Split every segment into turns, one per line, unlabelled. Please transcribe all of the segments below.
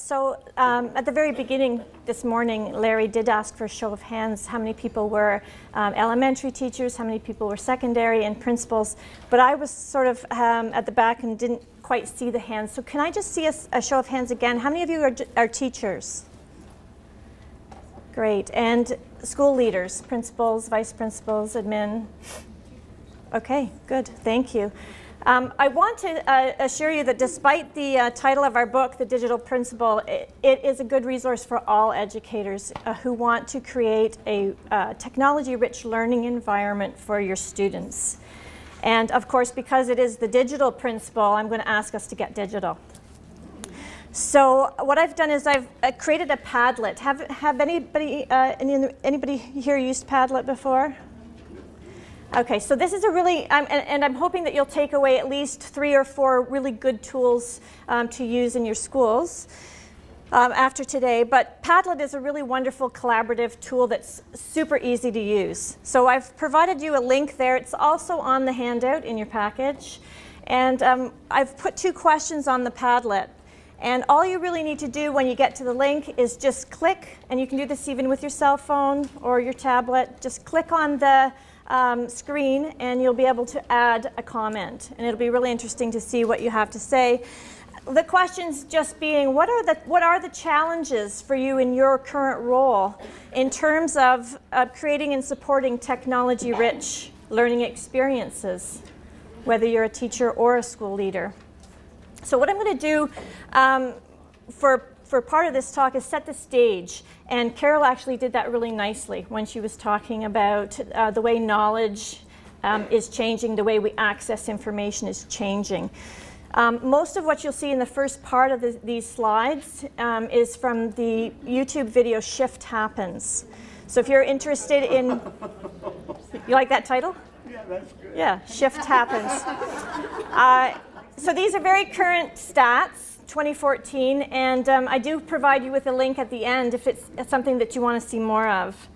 So at the very beginning this morning, Larry did ask for a show of hands, how many people were elementary teachers, how many people were secondary and principals. But I was sort of at the back and didn't quite see the hands. So can I just see a show of hands again? How many of you are teachers? Great. And school leaders, principals, vice principals, admin? Okay, good. Thank you. I want to assure you that despite the title of our book, The Digital Principal, it is a good resource for all educators who want to create a technology-rich learning environment for your students. And of course, because it is the digital principal, I'm going to ask us to get digital. So what I've done is I've created a Padlet. Have anybody here used Padlet before? Okay, so this is a really, and I'm hoping that you'll take away at least 3 or 4 really good tools to use in your schools after today. But Padlet is a really wonderful collaborative tool that's super easy to use. So I've provided you a link there. It's also on the handout in your package. And I've put 2 questions on the Padlet. And all you really need to do when you get to the link is just click, and you can do this even with your cell phone or your tablet. Just click on the screen and you'll be able to add a comment, and it'll be really interesting to see what you have to say. The questions just being, what are the challenges for you in your current role in terms of creating and supporting technology-rich learning experiences, whether you're a teacher or a school leader? So what I'm going to do for part of this talk is set the stage, and Carol actually did that really nicely when she was talking about the way knowledge is changing, the way we access information is changing. Most of what you'll see in the first part of these slides is from the YouTube video Shift Happens. So if you're interested in, you like that title?
Yeah, that's good.
Yeah, Shift Happens. So these are very current stats. 2014, and I do provide you with a link at the end if it's something that you want to see more of.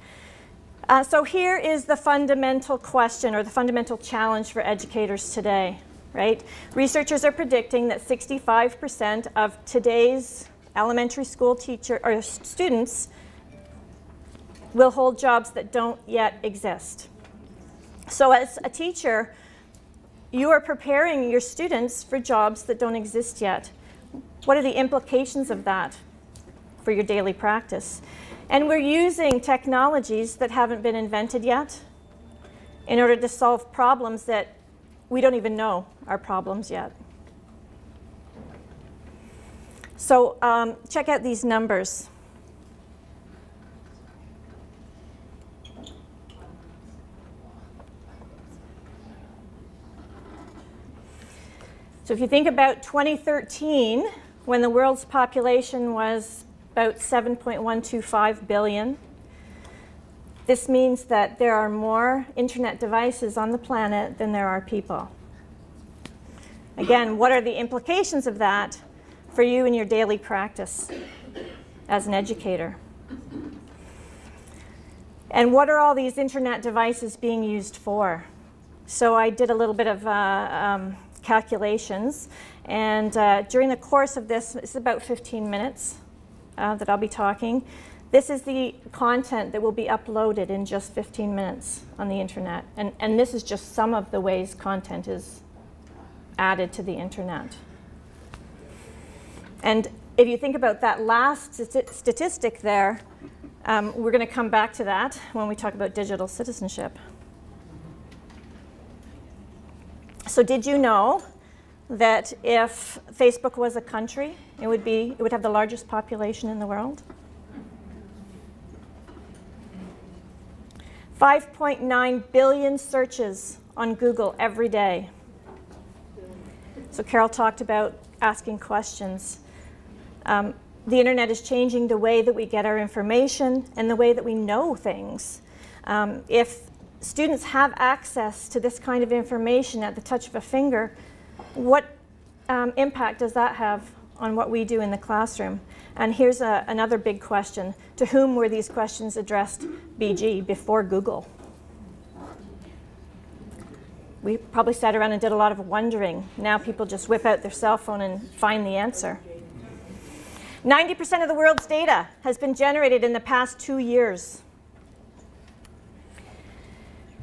So here is the fundamental question, or the fundamental challenge for educators today, right? Researchers are predicting that 65% of today's elementary school teacher or students will hold jobs that don't yet exist. So as a teacher, you are preparing your students for jobs that don't exist yet. What are the implications of that for your daily practice? And we're using technologies that haven't been invented yet in order to solve problems that we don't even know are problems yet. So check out these numbers. So if you think about 2013, when the world's population was about 7.125 billion, this means that there are more internet devices on the planet than there are people. Again, what are the implications of that for you in your daily practice as an educator? And what are all these internet devices being used for? So I did a little bit of calculations, and during the course of this, it's about 15 minutes that I'll be talking. This is the content that will be uploaded in just 15 minutes on the internet, and this is just some of the ways content is added to the internet. And if you think about that last statistic there, we're going to come back to that when we talk about digital citizenship. So did you know that if Facebook was a country, it would have the largest population in the world? 5.9 billion searches on Google every day. So Carol talked about asking questions. The internet is changing the way that we get our information and the way that we know things. If students have access to this kind of information at the touch of a finger, what impact does that have on what we do in the classroom? And here's another big question. To whom were these questions addressed, BG, before Google? We probably sat around and did a lot of wondering. Now people just whip out their cell phone and find the answer. 90% of the world's data has been generated in the past 2 years.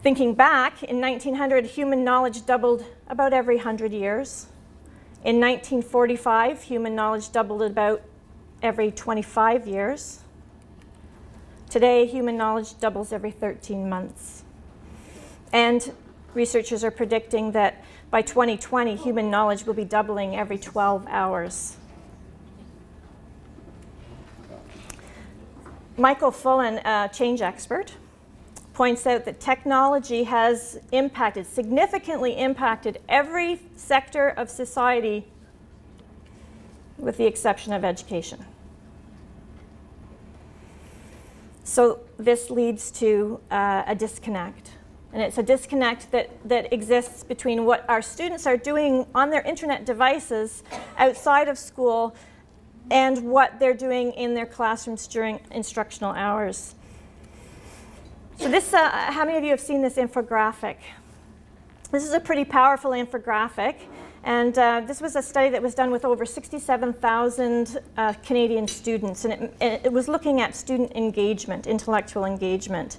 Thinking back, in 1900, human knowledge doubled about every 100 years. In 1945, human knowledge doubled about every 25 years. Today, human knowledge doubles every 13 months. And researchers are predicting that by 2020, human knowledge will be doubling every 12 hours. Michael Fullen, a change expert, points out that technology has significantly impacted every sector of society with the exception of education. So this leads to a disconnect. And it's a disconnect that exists between what our students are doing on their internet devices outside of school and what they're doing in their classrooms during instructional hours. So this, how many of you have seen this infographic? This is a pretty powerful infographic, and this was a study that was done with over 67,000 Canadian students, and it was looking at student engagement, intellectual engagement.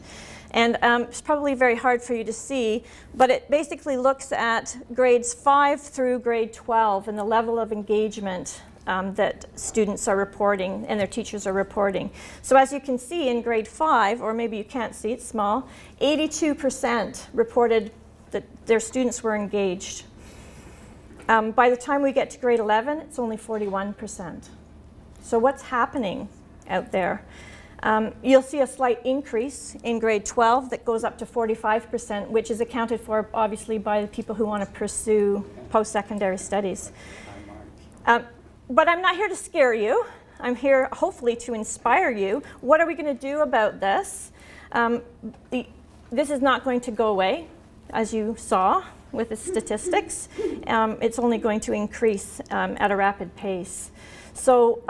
And it's probably very hard for you to see, but it basically looks at grades 5 through grade 12 and the level of engagement that students are reporting and their teachers are reporting. So as you can see in grade 5, or maybe you can't see, it's small, 82% reported that their students were engaged. By the time we get to grade 11, it's only 41%. So what's happening out there? You'll see a slight increase in grade 12 that goes up to 45%, which is accounted for obviously by the people who want to pursue post-secondary studies. But I'm not here to scare you. I'm here hopefully to inspire you. What are we going to do about this? This is not going to go away, as you saw with the statistics. It's only going to increase at a rapid pace. So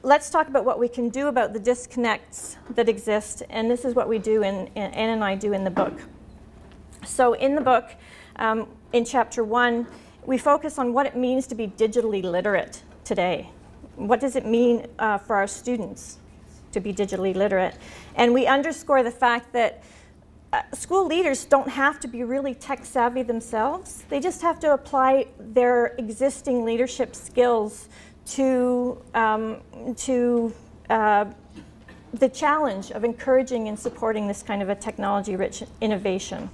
let's talk about what we can do about the disconnects that exist, and this is what we do, Anne and I do in the book. So in the book, in chapter 1, we focus on what it means to be digitally literate today. What does it mean for our students to be digitally literate? And we underscore the fact that school leaders don't have to be really tech savvy themselves. They just have to apply their existing leadership skills to the challenge of encouraging and supporting this kind of a technology-rich innovation.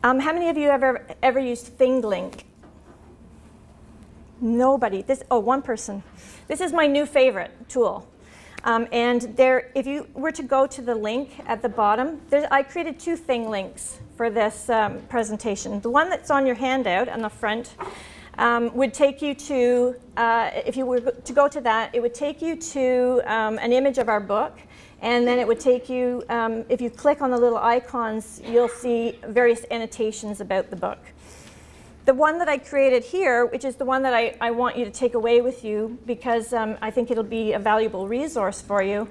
How many of you have ever used ThingLink? Nobody. One person. This is my new favorite tool. And if you were to go to the link at the bottom, I created 2 ThingLinks for this presentation. The one that's on your handout on the front would take you to, if you were to go to that, it would take you to an image of our book. And then it would take you, if you click on the little icons, you'll see various annotations about the book. The one that I created here, which is the one that I want you to take away with you because I think it'll be a valuable resource for you,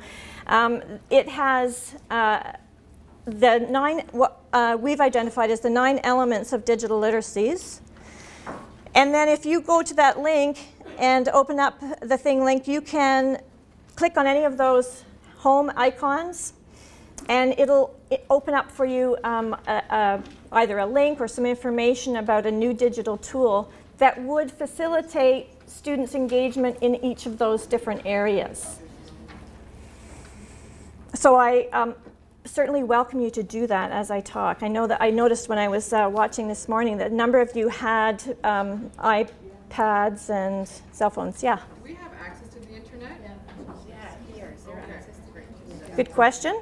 it has the 9, what we've identified as the 9 elements of digital literacies. And then if you go to that link and open up the ThingLink, you can click on any of those home icons, and it'll open up for you either a link or some information about a new digital tool that would facilitate students' engagement in each of those different areas. So I certainly welcome you to do that as I talk. I know that I noticed when I was watching this morning that a number of you had iPads and cell phones. Yeah?
Do we have access to the internet?
Yeah, here. Is there access to the
Good question.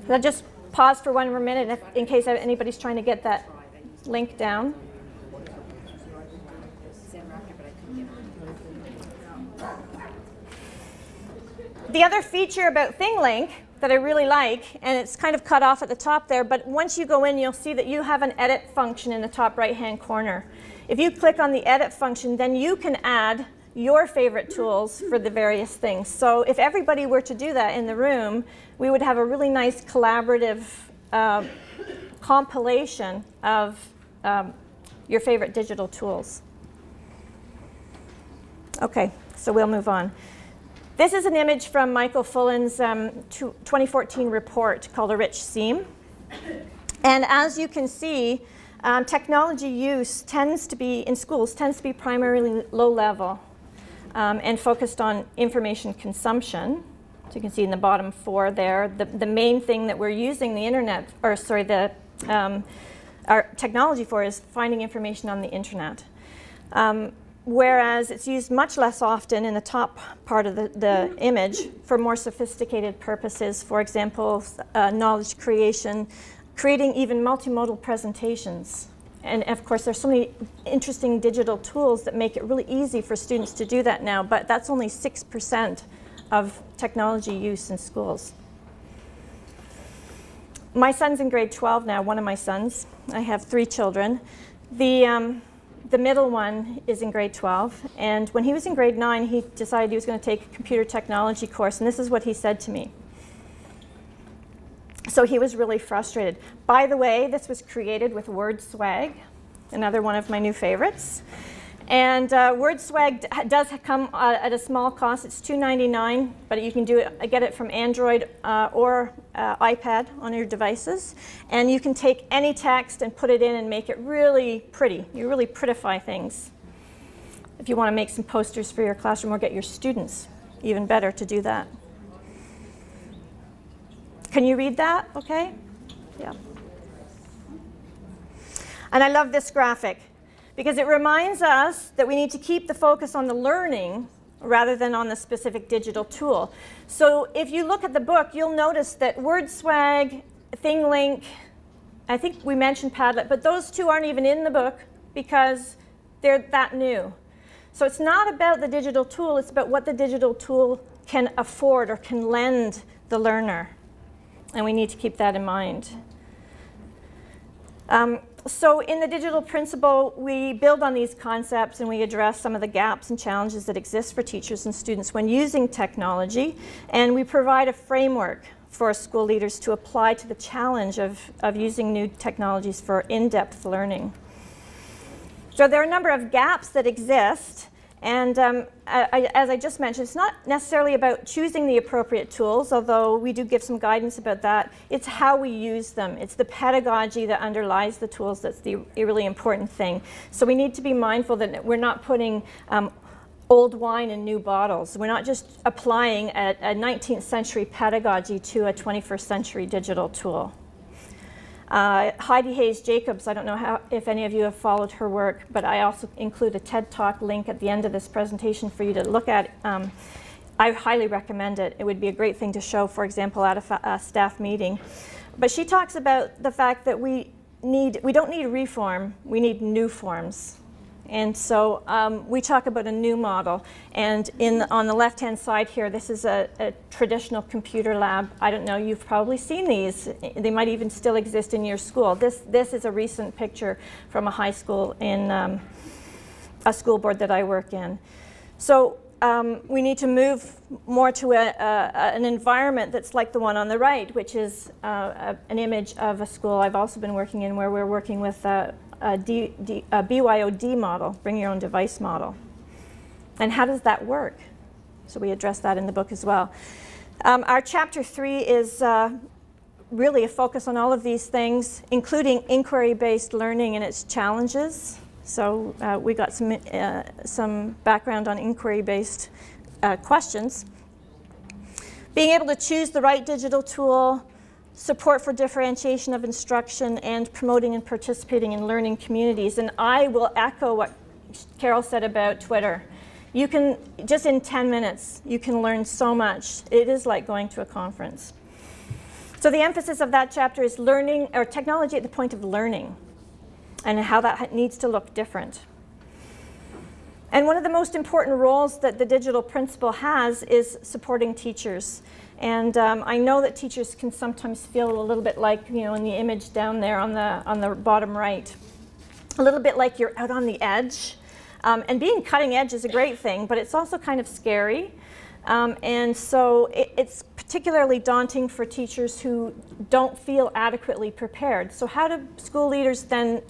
I'll just pause for one more minute in case anybody's trying to get that link down. The other feature about ThingLink that I really like, and it's kind of cut off at the top there, but once you go in, you'll see that you have an edit function in the top right-hand corner. If you click on the edit function, then you can add your favorite tools for the various things. So if everybody were to do that in the room, we would have a really nice collaborative compilation of your favorite digital tools. Okay, so we'll move on. This is an image from Michael Fullen's 2014 report called A Rich Seam. And as you can see, technology use in schools tends to be primarily low level and focused on information consumption. So you can see in the bottom 4 there, the main thing that we're using the internet, or sorry, our technology for is finding information on the internet. Whereas it's used much less often in the top part of the image for more sophisticated purposes, for example, knowledge creation, creating even multimodal presentations. And of course, there's so many interesting digital tools that make it really easy for students to do that now, but that's only 6% of technology use in schools. My son's in grade 12 now, one of my sons. I have 3 children. The middle one is in grade 12, and when he was in grade 9, he decided he was going to take a computer technology course, and this is what he said to me. So he was really frustrated. By the way, this was created with WordSwag, another one of my new favorites. And WordSwag does come at a small cost. It's $2.99, but you can get it from Android or iPad on your devices. And you can take any text and put it in and make it really pretty. You really prettify things. If you want to make some posters for your classroom or get your students, even better to do that. Can you read that? Okay? Yeah. And I love this graphic, because it reminds us that we need to keep the focus on the learning rather than on the specific digital tool. So if you look at the book, you'll notice that WordSwag, ThingLink, I think we mentioned Padlet, but those 2 aren't even in the book because they're that new. So it's not about the digital tool, it's about what the digital tool can afford or can lend the learner. And we need to keep that in mind. So in the digital principle, we build on these concepts and we address some of the gaps and challenges that exist for teachers and students when using technology. And we provide a framework for school leaders to apply to the challenge of using new technologies for in-depth learning. So there are a number of gaps that exist. And as I just mentioned, it's not necessarily about choosing the appropriate tools, although we do give some guidance about that. It's how we use them. It's the pedagogy that underlies the tools that's the really important thing. So we need to be mindful that we're not putting old wine in new bottles. We're not just applying a 19th century pedagogy to a 21st century digital tool. Heidi Hayes Jacobs, I don't know if any of you have followed her work, but I also include a TED Talk link at the end of this presentation for you to look at. I highly recommend it. It would be a great thing to show, for example, at a staff meeting. But she talks about the fact that we don't need reform, we need new forms. And so we talk about a new model. And on the left-hand side here, this is a traditional computer lab. I don't know, you've probably seen these. They might even still exist in your school. This is a recent picture from a high school in a school board that I work in. So we need to move more to an environment that's like the one on the right, which is an image of a school I've also been working in where we're working with a BYOD model, bring your own device model. And how does that work? So we address that in the book as well. Our chapter 3 is really a focus on all of these things, including inquiry-based learning and its challenges. So we got some background on inquiry-based questions. Being able to choose the right digital tool, support for differentiation of instruction, and promoting and participating in learning communities. And I will echo what Carol said about Twitter. You can, just in 10 minutes, you can learn so much. It is like going to a conference. So the emphasis of that chapter is learning, or technology at the point of learning, and how that needs to look different. And one of the most important roles that the digital principle has is supporting teachers. And I know that teachers can sometimes feel a little bit like, you know, in the image down there on the bottom right, a little bit like you're out on the edge. And being cutting edge is a great thing, but it's also kind of scary. And so it's particularly daunting for teachers who don't feel adequately prepared. So how do school leaders then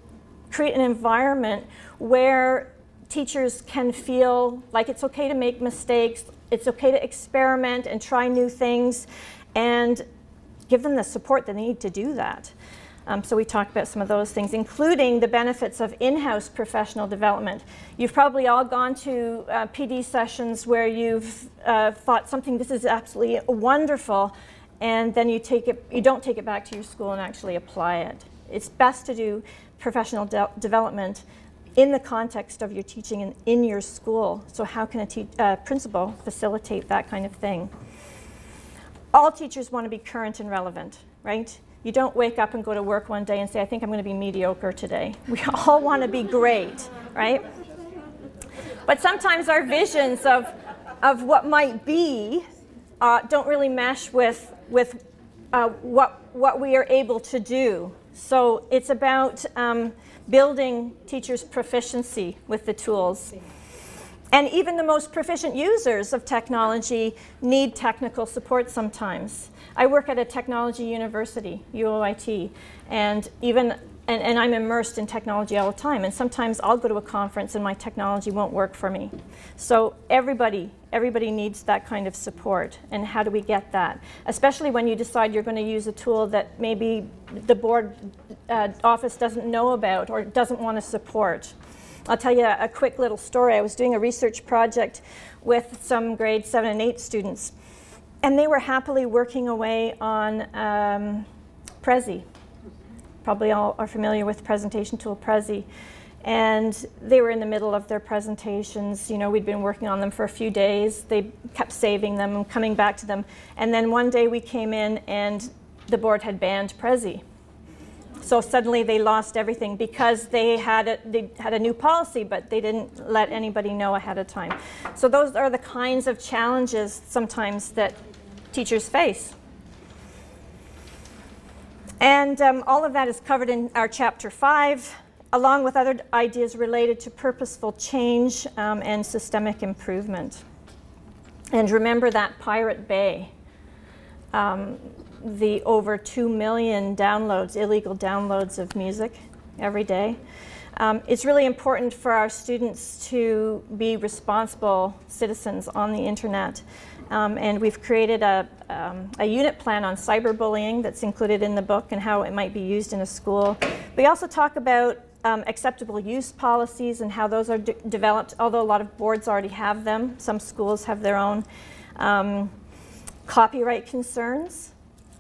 create an environment where teachers can feel like it's okay to make mistakes, it's okay to experiment and try new things, and give them the support they need to do that? So we talked about some of those things, including the benefits of in-house professional development. You've probably all gone to PD sessions where you've thought something, this is absolutely wonderful, and then you don't take it back to your school and actually apply it. It's best to do professional development in the context of your teaching in your school. So how can a principal facilitate that kind of thing? All teachers want to be current and relevant, right? You don't wake up and go to work one day and say, I think I'm going to be mediocre today. We all want to be great, right? But sometimes our visions of what might be don't really mesh with what we are able to do. So it's about building teachers' proficiency with the tools. And even the most proficient users of technology need technical support sometimes. I work at a technology university, UOIT, and I'm immersed in technology all the time. And sometimes I'll go to a conference and my technology won't work for me. So everybody needs that kind of support. And how do we get that? Especially when you decide you're going to use a tool that maybe the board office doesn't know about or doesn't want to support. I'll tell you a quick little story. I was doing a research project with some grade 7 and 8 students, and they were happily working away on Prezi. Probably all are familiar with the presentation tool Prezi. And they were in the middle of their presentations. You know, we'd been working on them for a few days. They kept saving them and coming back to them. And then one day we came in and the board had banned Prezi. So suddenly they lost everything because they had a new policy, but they didn't let anybody know ahead of time. So those are the kinds of challenges sometimes that teachers face. And all of that is covered in our chapter 5, along with other ideas related to purposeful change and systemic improvement. And remember that Pirate Bay. The over 2 million downloads, illegal downloads of music every day. It's really important for our students to be responsible citizens on the internet. And we've created a unit plan on cyberbullying that's included in the book and how it might be used in a school. We also talk about acceptable use policies and how those are developed, although a lot of boards already have them. Some schools have their own. Copyright concerns.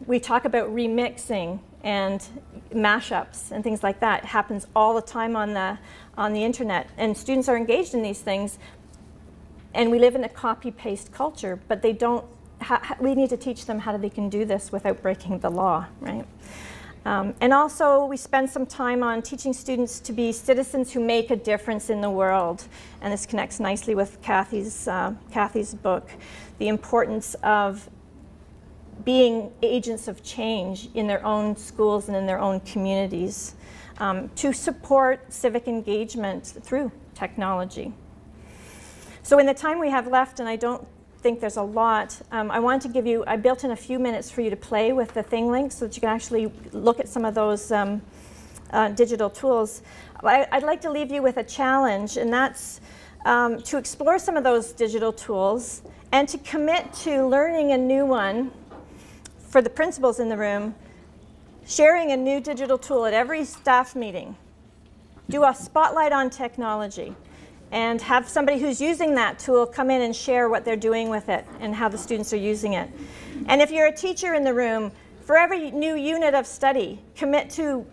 We talk about remixing and mashups and things like that. It happens all the time on the internet, and students are engaged in these things. And we live in a copy-paste culture, but they don't. We need to teach them how they can do this without breaking the law, right? And also, we spend some time on teaching students to be citizens who make a difference in the world. And this connects nicely with Kathy's book, the importance of being agents of change in their own schools and in their own communities to support civic engagement through technology. So in the time we have left, and I don't think there's a lot, I want to give you, I built in a few minutes for you to play with the Thing Link so that you can actually look at some of those digital tools. I'd like to leave you with a challenge, and that's to explore some of those digital tools and to commit to learning a new one. For the principals in the room, sharing a new digital tool at every staff meeting. Do a spotlight on technology and have somebody who's using that tool come in and share what they're doing with it and how the students are using it. And if you're a teacher in the room, for every new unit of study, commit to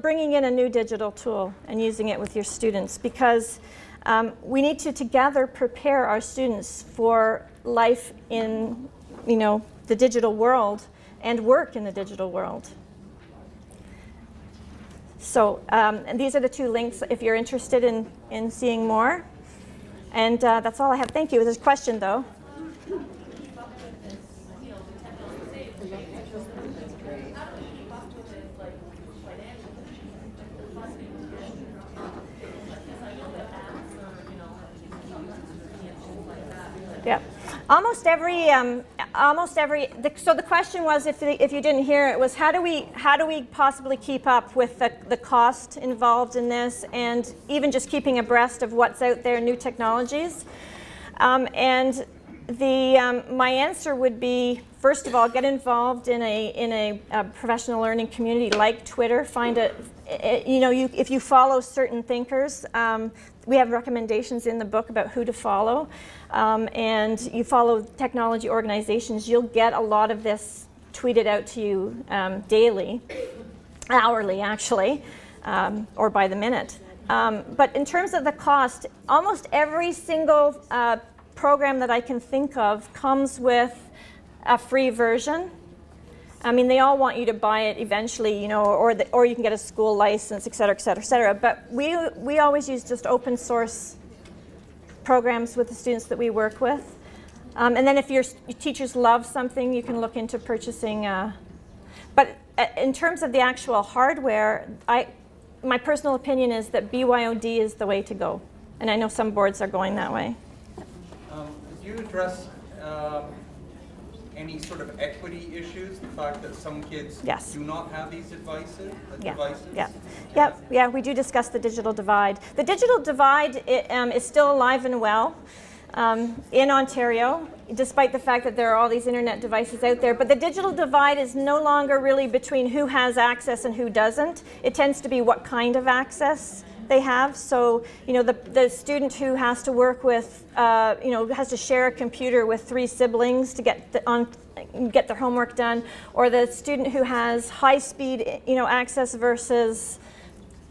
bringing in a new digital tool and using it with your students, because we need to together prepare our students for life in, the digital world and work in the digital world. So and these are the 2 links if you're interested in seeing more. And that's all I have. Thank you. There's a question, though. Yeah. Almost every, so the question was, if you didn't hear it, was how do we possibly keep up with the cost involved in this, and even just keeping abreast of what's out there, new technologies? And my answer would be, first of all, get involved in a professional learning community like Twitter. Find if you follow certain thinkers, we have recommendations in the book about who to follow, and you follow technology organizations, you'll get a lot of this tweeted out to you daily, hourly actually, or by the minute. But in terms of the cost, almost every single program that I can think of comes with a free version. I mean, they all want you to buy it eventually, or you can get a school license, et cetera, et cetera, et cetera. But we always use just open source programs with the students that we work with. And then if your teachers love something, you can look into purchasing. But in terms of the actual hardware, my personal opinion is that BYOD is the way to go. And I know some boards are going that way.
Did you address any sort of equity issues, the fact that some kids
Yes.
do not have these devices?
Yeah, we do discuss the digital divide. The digital divide is still alive and well in Ontario, despite the fact that there are all these internet devices out there. But the digital divide is no longer really between who has access and who doesn't. It tends to be what kind of access they have. So, the student who has to work with, has to share a computer with 3 siblings to get their homework done, or the student who has high-speed, access versus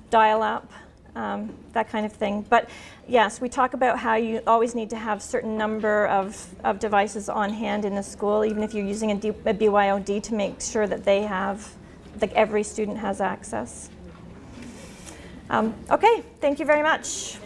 dial-up, that kind of thing. But yes, we talk about how you always need to have a certain number of devices on hand in the school, even if you're using a BYOD, to make sure that they have, like every student has access. Okay, thank you very much.